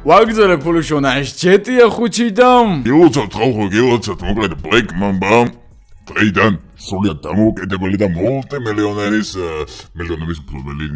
ვაგზავნე ფულიშონა შეტია ხუჩიდან. გილოცავთ ხალხო, გილოცავთ მოკლედ Black Mamba. დღეიდან სრულად დამოუკიდებელი და მულტიმილიონერის მილიონების მფლობელი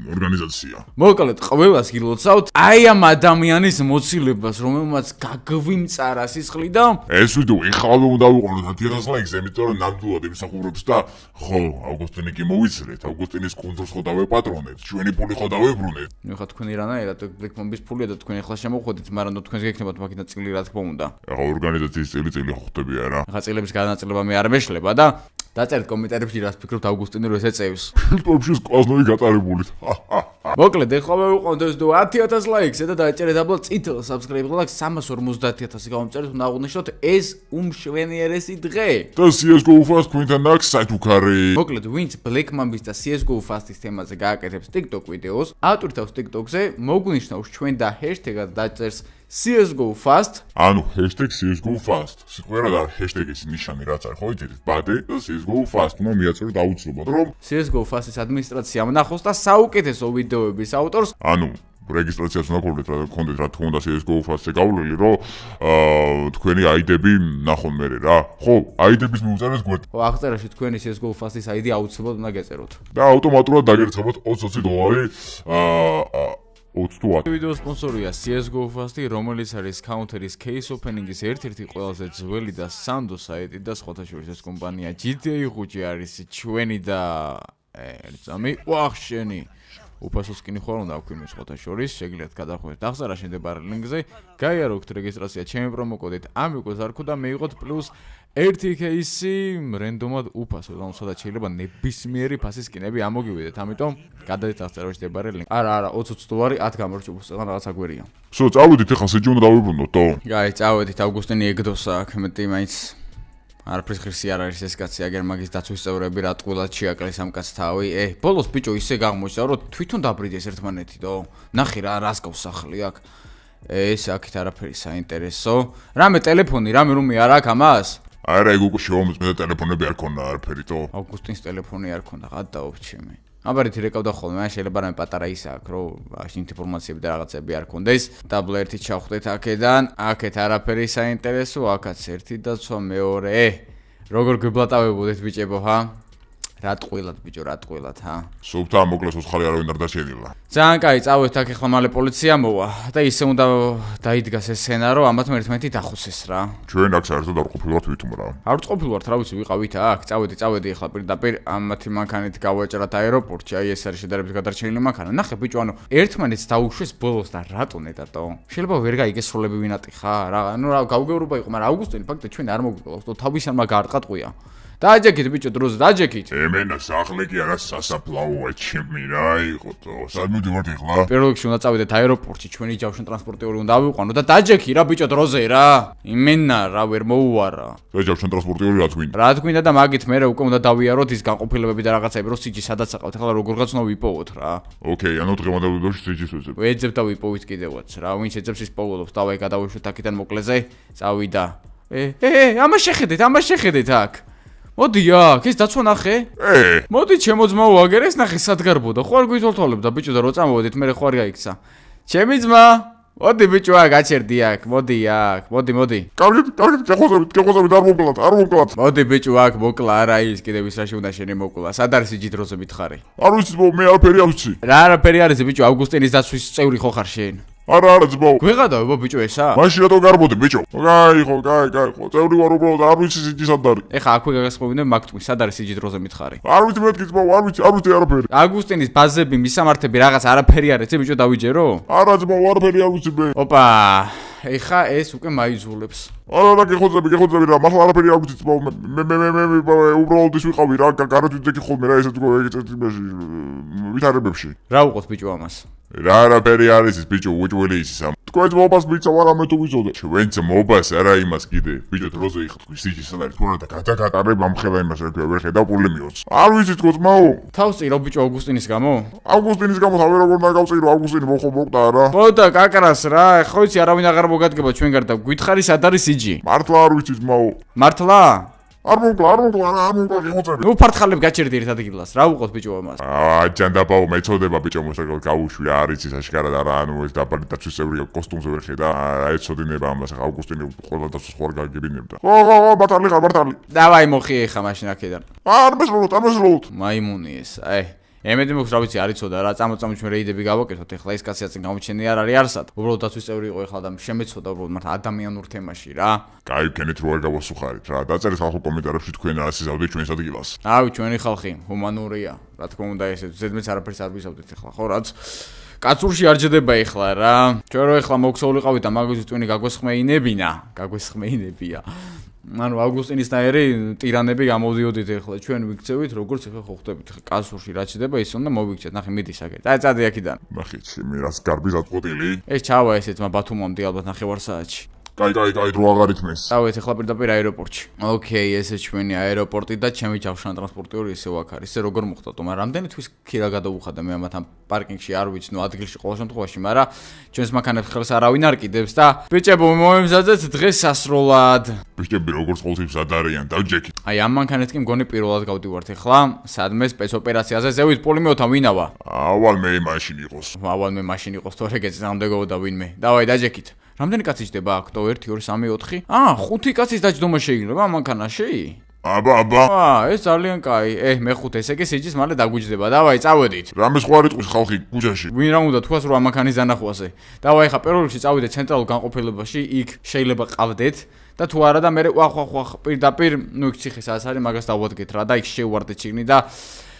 ორგანიზაცია. მოკლედ ყველას გილოცავთ აი ამ ადამიანის მოცილებას, რომელმაც გაგვიმწარა სისხლი და ეს ვიდეო ეხლა უნდა ვიყუროთ 1000 ლაიქს, იმიტომ რომ ნამდვილად იმსახურებს და ხო, ავგუსტინი კი მოვიცლეთ, ავგუსტინის კუნძულს ხო დავეპატრონეთ, ჩვენი ფული ხო დავებრუნეთ. ნუ ხა თქვენი რანაირად Black Mamba-ის ფულია და თქვენ ეხლა შემოვხვდით, მაგრამ ნუ თქვენს გექნებათ მაგითა წილი რა თქმა უნდა. ეხლა ორგანიზაციის წილი ხვდები არა? ეხლა წილების განაწილება მე არ მეშლება და დაწერთ კომენტარებში რას ფიქრობთ ავგუსტინი რო ესეწევს. ფილტვებში კლასნოი გატარებული. მოკლედ ეხლა ვიყავთ ეს 10000 ლაიქს და დაეჭერეთ აბა წითელ subscribe ლაიქს 350000 გავამწერეთ უნდა აღვნიშნოთ ეს უმშვენიერესი დღე. და CS:GO Fast თქვენთან აქვს საითუქარი. მოკლედ ვინც Black Mamba-ის და CS:GO Fast-ის თემაზე გააკეთებს TikTok ვიდეოს, ატვირთავს TikTok-ზე, მოგნიშნავს ჩვენ და ჰეშტეგად დაწერს CS:GO Fast. ანუ #CS:GO Fast. სიტყვიერად არის ჰეშტეგის ნიშანი რაც არის, ხო იცით? ბადე და CS:GO Fast. უნდა მიაწეროთ აუცილებლად, რომ CS:GO Fast-ის ადმინისტრაციამ ნახოს და საუკეთესო ვიდეოების ავტორს. ანუ რეგისტრაციას უნდა გქონდეთ, რა გქონდეთ, რა თქმა უნდა CS:GO Fast-ზე გავლილი, რომ თქვენი ID-ები ნახონ მე რა. ხო, ID-ების მიუწერეთ გვერდ. ხო, აღწერაში თქვენი CS:GO Fast-ის ID აუცილებლად უნდა გეწეროთ. და ავტომატურად დაგერცავთ $20 20 ვიდეოს სპონსორია CS:GO Fast-ი, რომელიც არის Counter-ის case opening-ის ერთ-ერთი ყველაზე ძველი და სანდო საიტი და სხვათა შორის ეს კომპანია GTA 5 არის ჩვენი და ერთზამი ვახშენი უფასო სკინი ხوار უნდა აქვთ იმის სხვათა შორის შეგიძლიათ გადახვიდეთ აღწერაში მდებარე ლინკზე გაიაროთ რეგისტრაცია ჩემი პრომოკოდით AMIGO ზარქო და მეიღოთ პლუს 1 кейსი რენდომად უფასო და სადაც შეიძლება ნებისმიერი ფასის სკინები ამოგივიდეთ ამიტომ გადადეთ აღწერაში მდებარე ლინკ არა $20 10 გამორჩობს წეგან რაღაცა გვერია სულ წავედით ახლა სიჯი უნდა დავიბრუნოთ თო გაი წავედით ავგუსტინი ეგდოს აქ მეტი მაინც არაფრის ღირსი არ არის ეს კაცი აგერ მაგის დაცვის წევრები რა ტყუილად შეაკლის ამ კაცს თავი ბოლოს ბიჭო ისე აღმოჩნდა რომ თვითონ დაბრიდეს ერთმანეთი თო ნახე რა რას გავს სახლი აქ ეს აქეთ არაფერი საინტერესო რამე ტელეფონი რამე რომი არ აქვს ამას არა ეგ უკვე შევამოწმე და ტელეფონები არ ქონდა არაფერი თო ავგუსტინს ტელეფონი არ ქონდა გადაობთ ჩემი აბარეთი რეკავდა ხოლმე მან შეიძლება რამე პატარა ის აქვს რომ ინფორმაციები და რაღაცები არ ქონდეს დაბლა ერთი ჩავხვდეთ აქედან აქეთ არაფერი საინტერესო აქაც ერთი და სხვა მეორე როგორ გიბლატავებოდეთ ბიჭებო ხა რა ტყუილად ბიჭო რა ტყუილად ჰა სულთა მოკლეს უცხარი არავინ არ დაშენილა ძალიან კაი წავედით აქ ახლა მალე პოლიცია მოვა და ისე უნდა დაიდგას ეს სცენა რომ ამათ ერთმანეთი დახოცეს რა ჩვენ აქ საერთოდ არ ყოფილვართ ვითომ რა არ ყოფილვართ რა ვიცი ვიყავით აქ წავედი ახლა პირდაპირ ამათი მანქანით გავაჭრათ აეროპორტში აი ეს არის შედარებით გადარჩენილი მანქანა ნახე ბიჭო ანუ ერთმანეთს დაუშვეს ბოლოს და რატო ნეტატო შეიძლება ვერ გაიგეს სროლები ვინატი ხა რა ანუ რა გავგეურობა იყო მაგრამ აუგუსტინი ფაქტია ჩვენ არ მოგვიყოლოს თო თავისან მაგ არ ყატყვია დააჯექით ბიჭო დროზე დააჯექით ემენა სახლი კი არა სასაფლაოა ჩემი რა იყო თო სად მივდივართ ახლა პირველ რიგში უნდა წავიდეთ აეროპორტში ჩვენი ჯავშნ ტრანსპორტიორი უნდა ავიყვანო და დააჯექი რა ბიჭო დროზე რა იმენა რა ვერ მოუვარა და ჯავშნ ტრანსპორტიორი რა თქვინდა და მაგით მე უკვე უნდა დავიაროთ ის განყოფილებები და რაღაცები რომ სიჯი სადაც აყავთ ახლა როგორღაც უნდა ვიპოვოთ რა ოკეი ანუ დღევანდელ ვიდეოში სიჯის ვეძებ ვეძებ და ვიპოვით კიდევაც რა ვინც ეძებს ის პოულობს დავაი გადავიშვით აქედან მოკლეზე წავიდა ამას შეხედეთ აქ მოდი აქ ეს დაცვა ნახე მოდი ჩემო ძმაო აგერ ეს ნახე სად გარბოდა ხო არ გვითვალთვალებდა ბიჭო და რო წამოვედით მე ხო არ გაიქცა ჩემი ძმა მოდი ბიჭო აქ გაჩერდი აქ მოდი აქ მოდი კარგი გეხოზებით არ მოკლათ მოდი ბიჭო აქ მოკლა არა ის კიდევ ის რაში უნდა შენი მოკლა სად არის იჯი დროზე მითხარი არ ვიცი მე არაფერი არ ვიცი რა არაფერი არის ბიჭო ავგუსტინის დაცვის წევრი ხო ხარ შენ არა ძმაო გვეღადავ ბიჭო ესა მაშინ რატო გარბოდი ბიჭო კაი ხო წევრი ვარ უბრალოდ არ ვიცი სიჯი სად არის ეხა აქვე გაგასწრებინე მაგ თქმის სად არის სიჯი დროზე მითხარი არ ვიცი მეთქი ძმაო არ ვიცი არაფერი ავგუსტინის ბაზები მისამართები რაღაც არაფერი არის ბიჭო დავიჯერო არა ძმაო არაფერი არ ვიცი მე ოპა ეხა ეს უკვე მაიძულებს არა გეხოცები რა მართლა არაფერი არ ვიცი ძმაო მე უბრალოდ ის ვიყავი რა გარეთ ვიძეკი ხოლმე რა ესეც ეგეც იმაში ვითარებებში რა უყოთ ბიჭო ამას რა არაფერი არის ის ბიჭო უჭველი ის ამ თქვენ მობას მიცავ არა მე თუ ვიცოდე ჩვენ მობას არა იმას კიდე ბიჭო დროზე იხტყვი სიჯი სად არის თქო და გადაგატარებ ამხელა იმას ვერ ხედავ პული მიოც არ ვიცი თქო ძმაო თავს წირო ბიჭო ავგუსტინის გამო თავი როგორ უნდა გავწირო ავგუსტინი მოხდა რა ხო და კაკრას რა ხო იცი არავინ აღარ მოგადგება ჩვენ გარდა გითხარი სად არის სიჯი მართლა არ ვიცი ძმაო მართლა არ მომკლა გემოწები. ნუ ფართხალებ გაჭერდი ერთ ადგილას. რა უყოთ ბიჭო ამას? ჯანდაბაო მეწოდება ბიჭო მოსაკოლ გაუშვი არ იცის აშკარად არა ანუ ეს დაბალი დაცვის წევრი კოსტუმზე ვერ ხედა ეცოდინება ამას ახლა აუგუსტინე ყველა დაცვის ხوار გაგებინებდა. ხო ბატალი. დავაი მოხიე ხა მაშინ აქედან. არ მესლოთ. მაიმუნი ეს. ემედი მოხს რა ვიცი არ იცოდა რა წამოწამოჩ მე რეიდები გავაკეთოთ ეხლა ეს კაცი აწინ გამოჩენი არ არის არსად უბრალოდ დაცვის წევრი იყო ეხლა და შემეცოდა უბრალოდ მართ ადამიანურ თემაში რა კაი ქენით რო არ გავასუხარით რა დაწერეთ ხალხო კომენტარებში თქვენ რა ისიზავდეთ ჩვენს ადგილას ავი ჩვენი ხალხი ჰუმანურია რა თქმა უნდა ესე ზედმეც არაფერს არ ვისავდეთ ეხლა ხო რაც კაცურში არ ჯდება ეხლა რა ჩვენ რო ეხლა მოქსოვლიყავით და მაგის ტვინი გაგვესხმეინებია ანუ აუგუსტინისნაირი ტირანები გამოდიოდით ეხლა ჩვენ ვიქცევით როგორც ეხლა ხო ხვდებით კაცურში რა ჩდება ის უნდა მოვიქცეთ ნახე მიდი საკეთ წადი აქედან ნახე ჩემი რას გარბი ზაწყვეტილი ეს ჩავა ესეც ბათუმამდე ალბათ ნახევარსაათში კაი რო აღარ ითმეს დავით ეხლა პირდაპირ აეროპორტში ოკეი ესე ჩვენი აეროპორტი და ჩემი ჯავშან ტრანსპორტიორი ისევ აქ არის ესე როგორ მოხდა თო მაგრამ რამდენი თვის ქირა გადავუხადა მე ამათ ამ პარკინგში არ ვიცი ნუ ადგილში ყოველ შემთხვევაში მაგრამ ჩვენს მანქანებს ხელს არავინ არ კიდევს და ბიჭებო მომემზადეთ დღეს სასროლად ბიჭები როგორც ყოველთვის ადარიან დავჯექით აი ამ მანქანით კი მგონი პირველად გავდივართ ეხლა სადმე სპეცოპერაციაზე ზევით პოლიმეოთან ვინავა ავალ მე მაშინ იყოს თორე გეწამდეგობდა ვინმე დავაი დაჯექით რამდენი კაცი ჯდება აქ თო 1 2 3 4 5 კაცის დაჯდომა შეიძლება მანქანაში აბა ეს ძალიან კაი მე 5 ესე კი სიჯის მალე დაგვიჯდება დავაი წავედით რამე სხვა რიტყვის ხალხი გუჯაში ვინ რა უნდა თქვას რომ ამ მანქანის დანახვაზე დავაი ხა პირველ რიგში წავიდეთ ცენტრალურ განყოფილებაში იქ შეიძლება ყავდეთ და თუ არა და მე ვახ პირდაპირ ნუ იქ ციხე სადაც არის მაგას დავადგეთ რა და იქ შევვარდეთ შიგნით და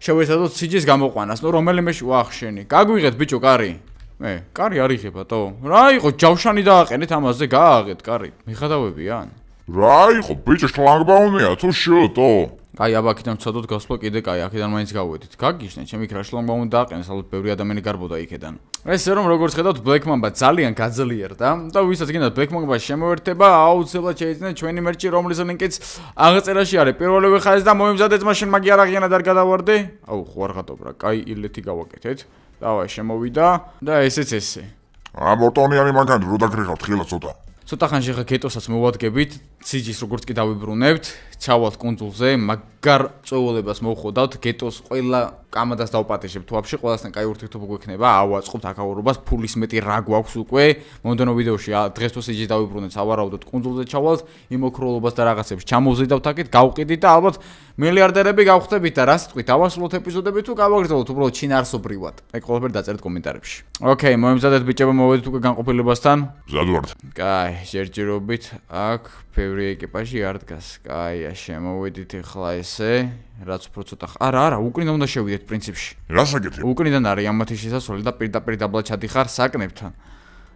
შევეცადოთ სიჯის გამოყვანას ნუ რომელიმეში ვახ შენი გაგვიღეთ ბიჭო კარი კარი არ იღება თო რა იყო ჯავშანი დააყენეთ ამაზე გააღეთ კარი მიხადავებიან რა იყო ბიჭო შლანგბაუნია თუ შოტო კაი აბა აქედან ვცადოთ გასვლა კიდე კაი აქედან მაინც გავვედით გაგიშნე ჩემი ქრა შლანგბაუნი დააყენეს ალბათ ბევრი ადამიანი გარბოდა იქედან ესე რომ როგორც ხედავთ Black Mamba ძალიან გაძლიერდა და ვისაც გინდათ Black Mamba შემოერთება აუცილებლად შეიძინეთ ჩვენი მერჩი რომლის ლინკიც აღწერაში არის პირველივე ხაზი და მომემზადეთ მაშინ მაგი არ აღიანად არ გადავარდე აუ ხო არ ღატობრა კაი ილეთი გავაკეთეთ დავაი შემოვიდა და ესეც ესე მორტონიანი მანქანა რო დაგრეხავთ ხილა ცოტა ხანში ხა გეტოსაც მოვადგებით სიჯის როგორც კი დავიბრუნებთ ჩავალთ კუნძულზე მაგარ წვეულებას მოვხოდავთ გეტოს ყველა კამადას დავპატეშებ თუ ვაფშე ყველასთან კაი ურთიერთობა გვექნება ავაწყობთ აკაურობას ფულის მეტი რა გვაქვს უკვე მომდენო ვიდეოში დღეს თუ სიჯის დავიბრუნეთ ავარაუდოთ კუნძულზე ჩავალთ იმ ოქროლობას და რაღაცებს ჩამოვზიდავთ აქეთ გავყიდით და ალბათ მილიარდერები გავხდებით და რას თქვით ავასრულოთ ეპიზოდები თუ გავაგრძელოთ უბრალოდ ჩინარსობრივად ეგ ყველაფერი დაწერეთ კომენტარებში ოკეი მომემზადეთ ბიჭებო მოვედით უკვე განყოფილებასთან მზად ვართ კაი ჯერჯერობით აქ ბევრი ეკიპაჟი არ დგას კაია შემოვედით ეხლა ესე რაც უფრო ცოტა არა უკრიდან უნდა შევიდეთ პრინციპში რა საკეთებ უკრიდან არის ამათი შესასვლელი და პირდაპირ დაბლა ჩადიხარ საკნებთან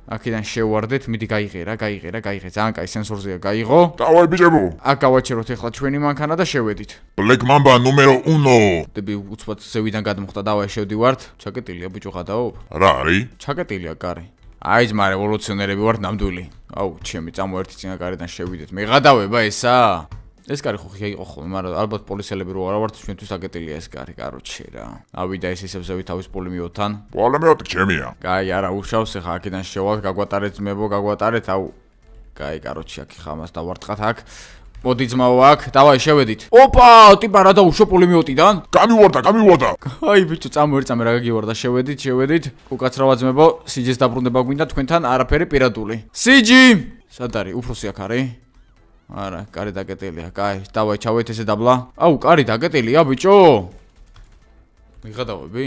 აქედან შევვარდეთ მიდი გაიღე ძალიან კაი სენსორზეა გაიღო დავაი ბიჭებო აქ გავაჩეროთ ეხლა ჩვენი მანქანა და შევედით Black Mamba ნუმერო 1 დები უცბად ზევიდან გადმოხდა დავაი შევდივართ ჩაკეტილია ბიჭო გადაობ რა არის ჩაკეტილია კარი აი ძმა რევოლუციონერები ვართ ნამდვილი აუ ჩემი წამოერთი წინა კარიდან შევიდეთ მე გადავება ესა ეს კარი ხო იყო ხოლმე მაგრამ ალბათ პოლიციელები რო არა ვართ ჩვენთვის აკეტილია ეს კარი კაროჩე რა ავიდა ეს ისევ ზევით თავის პოლიმიოთან პოლიმიოტი ჩემია კაი არა უშავს ახლა აქედან შევალთ გაგვატარეთ ძმებო გაგვატარეთ აუ კაი კაროჩე აქ ხამას დავარტყათ აქ მოდი ძმაო აქ დავაი შევედით ოპა ტიპა რა დაუშო პოლიმიოტიდან გამივარდა აი ბიჭო წამოერწამე რა გაგივარდა შევედით უკაცრავა ძმებო სიჯის დაბრუნება გვინდა თქვენთან არაფერი პირადული სიჯი სად არის უფროსი აქ არის არა კარი დაკეტილია კაი დავაი ჩავედით ესე დაბლა აუ კარი დაკეტილია ბიჭო მიღადავები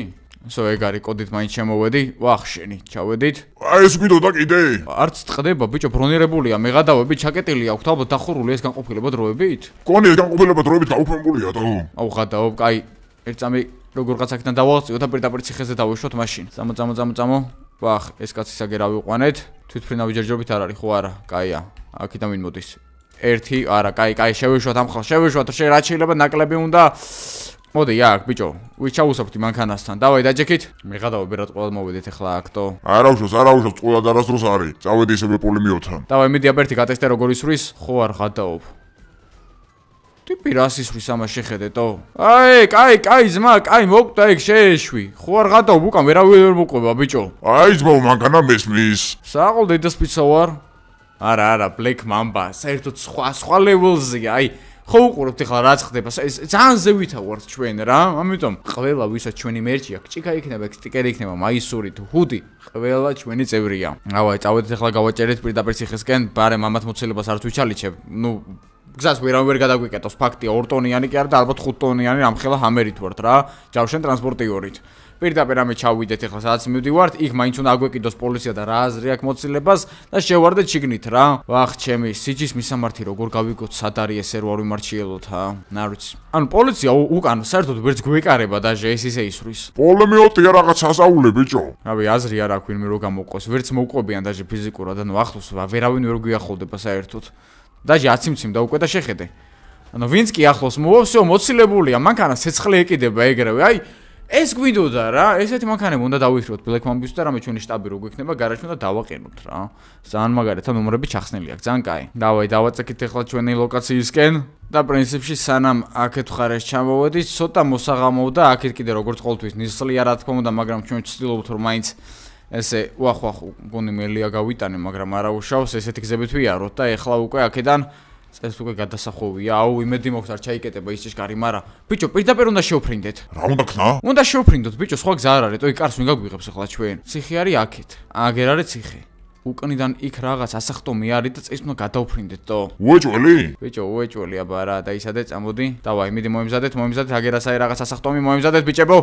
სო ეგ არის კოდით მაინც შემოვედი ვახ შენი ჩავედით აი ეს გვიდოდა კიდე არც წდება ბიჭო ბრონირებულია მეღადავები ჩაკეტილი აქვს ალბათ დახურული ეს განყოფილება დროებით კონი ეს განყოფილება დროებით გაუფრთხილებულია თო აუ ღადაობ კაი ერთამე როგორღაც აქედან დავაღწიოთ და პირდაპირ ციხეზე დავეშვოთ მაშინ წამო ვახ ეს კაცი საგე რა ვიყვანეთ თვითფრინავი ჯერჯერობით არ არის ხო არა კაია აქედან ვინ მოდის ერთი არა კაი შევეშვათ ამ ხალხს შევეშვათ რა შეიძლება ნაკლები უნდა მოდი აქ ბიჭო ვი ჩაუსაფრთ მანქანასთან დავაი დაჯექით მეღადავები რა ყველა მოვედით ახლა აქტო არა უშავს ყველა დარასდროს არის წავედი ისევე პოლიმიოთან დავაი მიდი აბერტი გატესტე როგორ ისვრის ხო არ ღადაობ ტიპი რას ისვრის ამას შეხედეთო აი კაი ძმა კაი მოკვდა ეგ შეეშვი ხო არ ღადაობ უკან ვერ მოყვება ბიჭო აი ძმა მანქანა მესმის საყოლ დედას პიცა ვარ არა Black Mamba საერთოდ სხვა level-ზეა აი ხო უყურებთ ეხლა რაც ხდება ძალიან ზევითა ვართ ჩვენ რა ამიტომ ყველა ვისაც ჩვენი მერჩი აქვს ჭიქა იქნება სტიკერი იქნება მაისური თუ ჰუდი ყველა ჩვენი წევრია ავაი წავედით ეხლა გავაჭერეთ პირდაპირ ციხესკენ ბარემ ამათ მოცილებას არც ვიჩალიჩებ ნუ გზას ვერ გადაგვიკეტოს ფაქტია 2 ტონიანი კი არა და ალბათ 5 ტონიანი რამხელა ჰამერით ვართ რა ჯავშენ ტრანსპორტიორით პირდაპირ ამე ჩავიდეთ ეხლა სადაც მივდივართ იქ მაინც უნდა აგვეკიდოს პოლიცია და რა აზრი აქვს მოცილებას და შევარდეთ შიგნით რა ვახ ჩემი სიჯის მისამართი როგორ გავიგოთ სად არის ესე რო არ ვიმარჩიელოთ რა ვიცი ანუ პოლიცია უკან საერთოდ ვერც გვეკარება დაჟე ეს ისე ისვრის პოლემიოტია რაღაც ასაულე ბიჭო რავი აზრი არ აქვს ვინმე რო გამოყოს ვერც მოუყვებიან დაჟე ფიზიკურად ანუ ახლოს ვერავინ ვერ გვიახოლდება საერთოდ დაჟე აციმციმ და უკვე და შეხედე ანუ ვინც კი ახლოს მოვსო მოცილებულია მანქანა ცეცხლი ეკიდება ეგრევე აი ეს გვიდოდა რა ესეთი მანქანები უნდა დავიხსნათ ბლეკმამბის და რამე ჩვენი შტაბი რო გვიქნება გარაჟში უნდა დავაყენოთ რა ძალიან მაგარია ნომრები ჩახსნილი აქვს ძალიან კაი დავაი დავაწეკით ახლა ჩვენი ლოკაციისკენ და პრინციპში სანამ აქეთ ხარეს ჩამოვედით ცოტა მოსაღამოვ და აქეთ კიდე როგორც ყოველთვის ნისლია რა თქმა უნდა მაგრამ ჩვენ ვცდილობთ რომ მაინც ესე ვახ გონი მელია გავიტანე მაგრამ არა უშავს ესეთი გზებით ვიაროთ და ეხლა უკვე აქედან წეს უკვე გადასახვევია აუ იმედი მოხს არ ჩაიკეტება ის ჭიშკარი მაგრამ ბიჭო პირდაპირ უნდა შევფრინდეთ რა უნდა ქნა უნდა შევფრინდოთ ბიჭო სხვა გზა არ არის ტოი კარს ვინ გაგვიღებს ახლა ჩვენ ციხე არის აქეთ აგერ არის ციხე უკნიდან იქ რაღაც ასახტომი არის და წეს უნდა გადავფრინდეთ თო უეჭველი ბიჭო უეჭველი აბა რა დაისადე წამოდი დავაი მიდი მოიმზადეთ აგერასაი რაღაც ასახტომი მოიმზადეთ ბიჭებო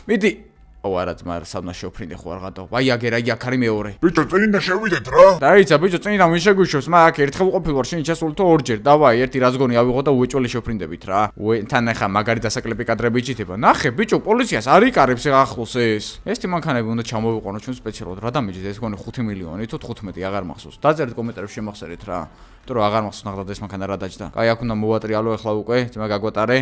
მიდი ო არა ძმარ სამნა შევფრინდე ხო არ გადავ აი აგერ აი აქ არის მეორე ბიჭო წინდა შევიდეთ რა დაიცა ბიჭო წინიდან ვინ შეგვიშვებს მაგ ერთხელ ყოფილვარ შენ ჩასულთო ორჯერ დავაი ერთი რაც გონი ავიღო და უეჭველი შევფრინდებით რა თან ახლა მაგარი დასაკლები კადრები იჭითება ნახე ბიჭო პოლიციას არ იკარებს ახლოს ეს მანქანები უნდა ჩამოვიყვანოთ ჩვენ სპეციალურად რა დამეჯით ეს გონი 5 მილიონი თუ 15 აღარ მახსოვს დაწერეთ კომენტარებში შემახსერეთ რა იმიტომ რომ აღარ მახსოვს ნახდათ ეს მანქანა რა დაჯდა კაი აქ უნდა მოვატრიალო ახლა უკვე ძმა გაგვატარე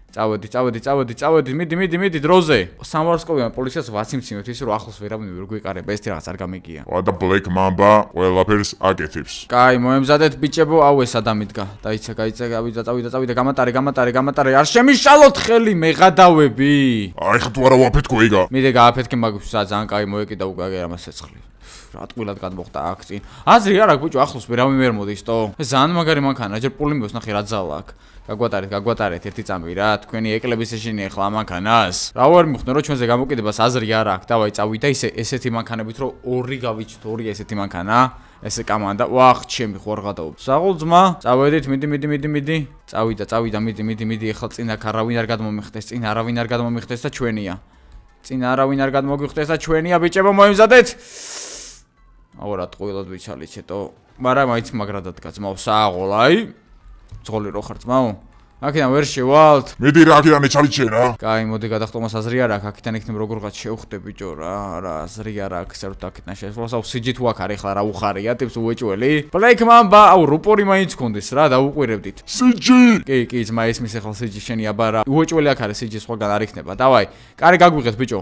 წავედი მიდი დროზე სამვარსკვლავიან პოლიციას ვაციმცინოთ ის რომ ახლოს ვერავინ ვერ გვიყარება ეს რაღაც არ გამიგია და ბლეკ მამბა ყველაფერს აკეთებს კაი მოემზადეთ ბიჭებო აუ ეს ადამიანდგა დაიცა წავიდა გამატარე არ შემიშალოთ ხელი მეღადავები აი ხა თუ არა ვაფეთქო იგა მიდი გააფეთქე მაგის ძალიან კაი მოეკიდა უკვე აგერ ამას ცეცხლი რა ტყვილად გადმოხდა აქ წინ აზრი არ აქვს ბიჭო ახლოს ვერავინ ვერ მოდის თო ეს ძალიან მაგარი მანქანა ჯერ პოლიმიოს ნახე რა ძალა აქვს გაგვატარეთ ერთი წამი რა თქვენი ეკლების ეშინი ახლა მანქანას რა ვარ მიხნე რომ ჩვენზე გამოკიდებას აზრი არ აქვს დავაი წავიდა ესეთი მანქანებით რომ ორი გავიჩით ორი ესეთი მანქანა ესე კამანდა ვახ ჩემი ხო არ გადაობ საღოლ ძმა წავედით მიდი წავიდა მიდი ახლა წინ აქ არავინ არ გადმომიხდეს და ჩვენია ბიჭებო მოიმზადეთ აუ რა ტყუილად ვიჩალიჩეთო მაგრამ მაინც მაგრა დადგა ძმაო საღოლ აი ძღოლი რო ხარ ძმაო აქედან ვერ შევალთ მიდი რა აქედან ეჩალიჩე რა კაი მოდი გადახტომას აზრი არ აქვს აქედან იქნებ როგორღაც შევხვდე ბიჭო რა აზრი არ აქვს საერთოდ აქედან შეესვლას სიჯი თუ აქ არის ხლა რა უხარია ტიპს უეჭველი ბლეკ მამბა აუ რუპორი მაინც კონდეს რა დაუყვირებდით სიჯი კი ძმა ისმის ახლა სიჯი შენი აბა რა უეჭველი აქ არის სიჯი სხვაგან არ იქნება დავაი კარი გაგვიღეთ ბიჭო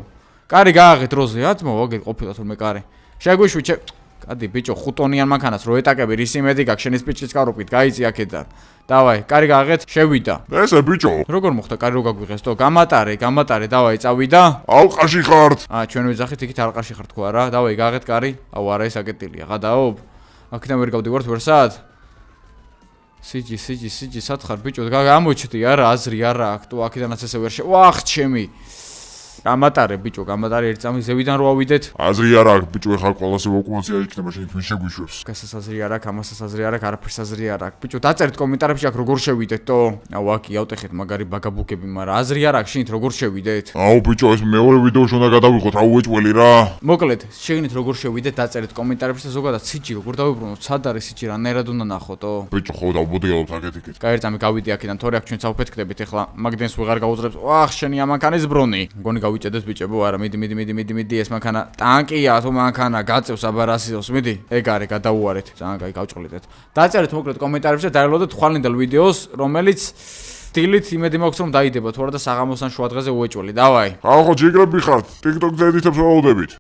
კარი გააღეთ როზე ძმა ვაგე ყოფილა თორმე კარი შეგვიშვიჩე კადი ბიჭო 5 ტონიან მანქანას რო ეტაკები რის იმედი გაქვს შენი სპიჩის კაროპით გაიწი აქედან დავაი კარი გააღეთ შევიდა ესე ბიჭო როგორ მოხდა კარი რო გაგვიღეს თო გამატარე დავაი წავიდა ალყაში ხართ ჩვენ ვიძახით იქით ალყაში ხართ ხო არა დავაი გააღეთ კარი აუ არა ეს აკეტილია გადაობ აქედან ვერ გავდივართ ვერსად სიჯი სად ხარ ბიჭო გამოჩდი არა აზრი არა აქ თუ აქედანაც ესე ვერ ვახ ჩემი გამატარე ბიჭო გამატარე ერთ წამი ზევიდან რო ავიდეთ აზრი არ აქვს ბიჭო ეხლა ყველასე ოკუპაცია იქნება შენ თქვენ შეგვიშვებს გასას აზრი არ აქვს ამასაც აზრი არ აქვს არაფერს აზრი არ აქვს ბიჭო დაწერეთ კომენტარებში აქ როგორ შევიდეთ თო აუ აქ იავტეხეთ მაგარი ბაგაბუქები მაგრამ აზრი არ აქვს შენით როგორ შევიდეთ აუ ბიჭო ეს მეორე ვიდეოში უნდა გადავიღოთ რა უეჭველი რა მოკლედ შეგინით როგორ შევიდეთ დაწერეთ კომენტარებში და ზოგადად სიჯი როგორ დავიბრუნოთ სად არის სიჯი რანაირად უნდა ნახოთო ბიჭო ხო დავბოდიალობთ აქეთ კაი ერთ წამი გავიდი აქედან თორე აქ ჩვენ წავფეთქდებით ეხლა მაგდენს ვეღარ გაუძრებს ვახ შენი ამანქანის ბრონი გონი გავიჭედეთ ბიჭებო არა მიდი ეს მანქანა ტანკია თუ მანქანა გაწევს აბარასიოს მიდი ეგ არის გადაუარეთ ძალიან კაი გავჭყლიდეთ დაწერეთ მოკლედ კომენტარებში და დაელოდეთ ხვალინდელ ვიდეოს რომელიც დილით იმედი მაქვს რომ დაიდება თუ არა და საღამოსან შუადღეზე უეჭველი დავაი ახლა ჯიგრები ხართ TikTok-ზე ედიტებს ველოდებით